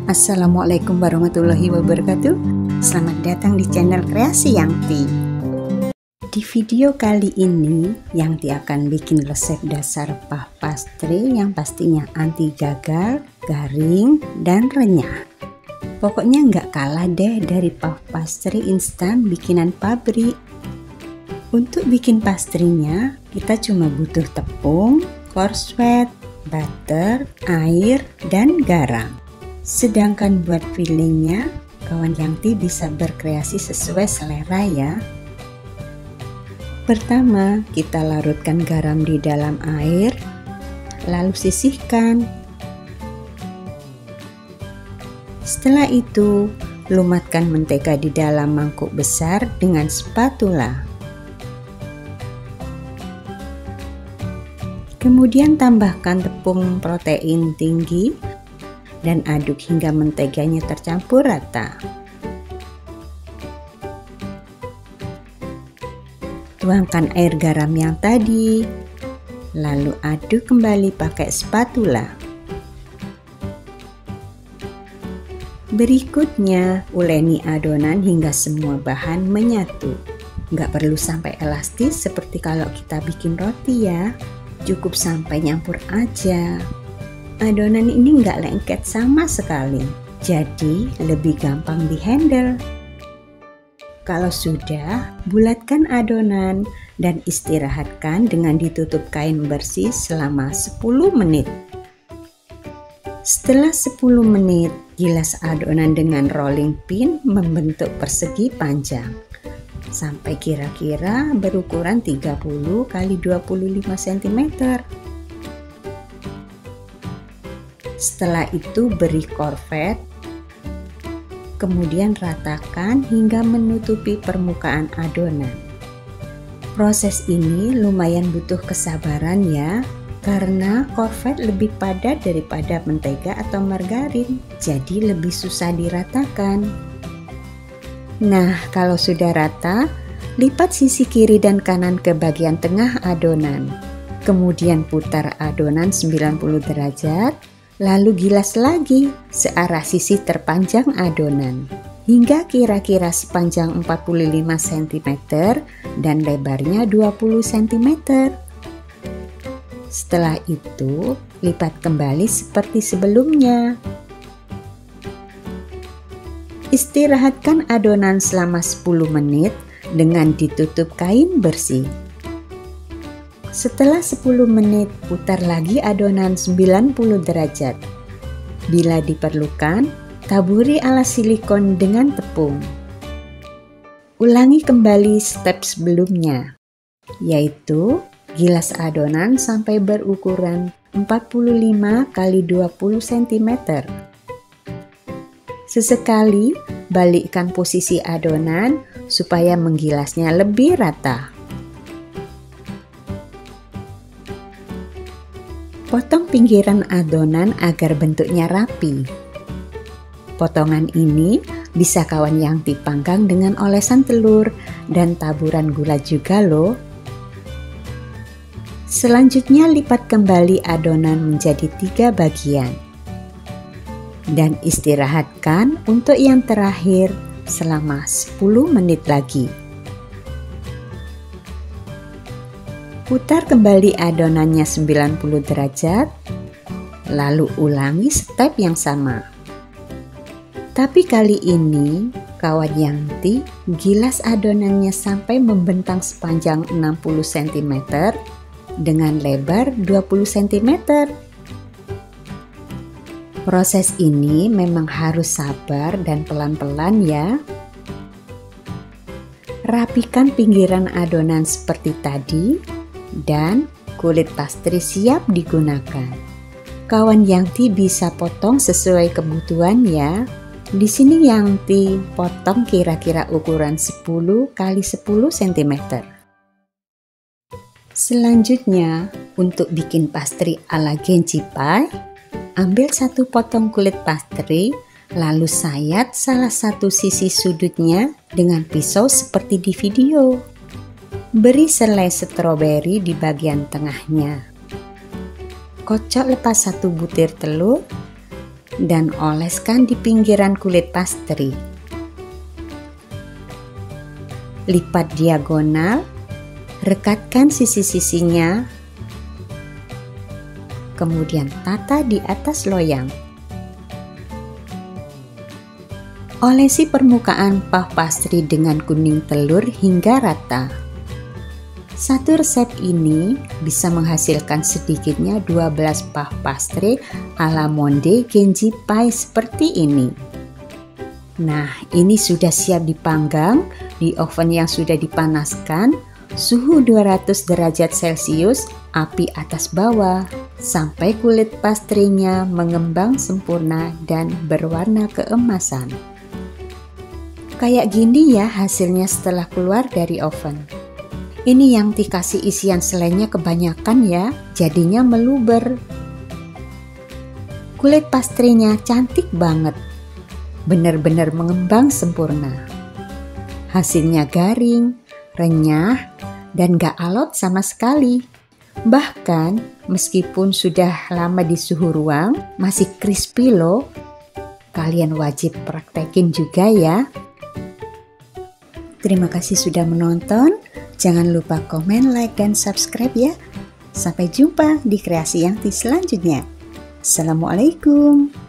Assalamualaikum warahmatullahi wabarakatuh. Selamat datang di channel Kreasi Yangti. Di video kali ini, Yangti akan bikin resep dasar puff pastry yang pastinya anti gagal, garing, dan renyah. Pokoknya nggak kalah deh dari puff pastry instan bikinan pabrik. Untuk bikin pastrinya, kita cuma butuh tepung, korslet, butter, air, dan garam. Sedangkan buat fillingnya, kawan Yangti bisa berkreasi sesuai selera ya. Pertama, kita larutkan garam di dalam air, lalu sisihkan. Setelah itu, lumatkan mentega di dalam mangkuk besar dengan spatula. Kemudian tambahkan tepung protein tinggi dan aduk hingga menteganya tercampur rata. Tuangkan air garam yang tadi, lalu aduk kembali pakai spatula. Berikutnya, uleni adonan hingga semua bahan menyatu. Nggak perlu sampai elastis seperti kalau kita bikin roti ya, cukup sampai nyampur aja. Adonan ini nggak lengket sama sekali, jadi lebih gampang dihandle. Kalau sudah, bulatkan adonan dan istirahatkan dengan ditutup kain bersih selama 10 menit. Setelah 10 menit, gilas adonan dengan rolling pin membentuk persegi panjang sampai kira-kira berukuran 30 x 25 cm. Setelah itu beri korvet, kemudian ratakan hingga menutupi permukaan adonan. Proses ini lumayan butuh kesabaran ya, karena korvet lebih padat daripada mentega atau margarin, jadi lebih susah diratakan. Nah, kalau sudah rata, lipat sisi kiri dan kanan ke bagian tengah adonan. Kemudian putar adonan 90 derajat. Lalu gilas lagi searah sisi terpanjang adonan hingga kira-kira sepanjang 45 cm dan lebarnya 20 cm. Setelah itu, lipat kembali seperti sebelumnya. Istirahatkan adonan selama 10 menit dengan ditutup kain bersih. Setelah 10 menit, putar lagi adonan 90 derajat. Bila diperlukan, taburi alas silikon dengan tepung. Ulangi kembali step sebelumnya, yaitu gilas adonan sampai berukuran 45 x 20 cm. Sesekali, balikkan posisi adonan supaya menggilasnya lebih rata. Potong pinggiran adonan agar bentuknya rapi. Potongan ini bisa kawan Yangti panggang dengan olesan telur dan taburan gula juga loh. Selanjutnya lipat kembali adonan menjadi 3 bagian. Dan istirahatkan untuk yang terakhir selama 10 menit lagi. Putar kembali adonannya 90 derajat, lalu ulangi step yang sama. Tapi kali ini, kawan Yangti gilas adonannya sampai membentang sepanjang 60 cm dengan lebar 20 cm. Proses ini memang harus sabar dan pelan-pelan ya. Rapikan pinggiran adonan seperti tadi. Dan kulit pastry siap digunakan. Kawan Yangti bisa potong sesuai kebutuhan ya. Di sini Yangti potong kira-kira ukuran 10 x 10 cm. Selanjutnya, untuk bikin pastry ala Genji pie, ambil 1 potong kulit pastry, lalu sayat salah satu sisi sudutnya dengan pisau seperti di video. Beri selai stroberi di bagian tengahnya. Kocok lepas 1 butir telur, dan oleskan di pinggiran kulit pastry. Lipat diagonal, rekatkan sisi-sisinya, kemudian tata di atas loyang. Olesi permukaan puff pastry dengan kuning telur hingga rata. Satu resep ini bisa menghasilkan sedikitnya 12 puff pastry ala Monde Genji Pie seperti ini. Nah, ini sudah siap dipanggang di oven yang sudah dipanaskan, suhu 200 derajat Celcius, api atas bawah, sampai kulit pastrinya mengembang sempurna dan berwarna keemasan. Kayak gini ya hasilnya setelah keluar dari oven. Ini yang dikasih isian selainya kebanyakan ya, jadinya meluber. Kulit pastrinya cantik banget, benar-benar mengembang sempurna. Hasilnya garing, renyah, dan gak alot sama sekali. Bahkan meskipun sudah lama di suhu ruang, masih crispy loh. Kalian wajib praktekin juga ya. Terima kasih sudah menonton. Jangan lupa komen, like, dan subscribe ya. Sampai jumpa di kreasi Yangti selanjutnya. Assalamualaikum.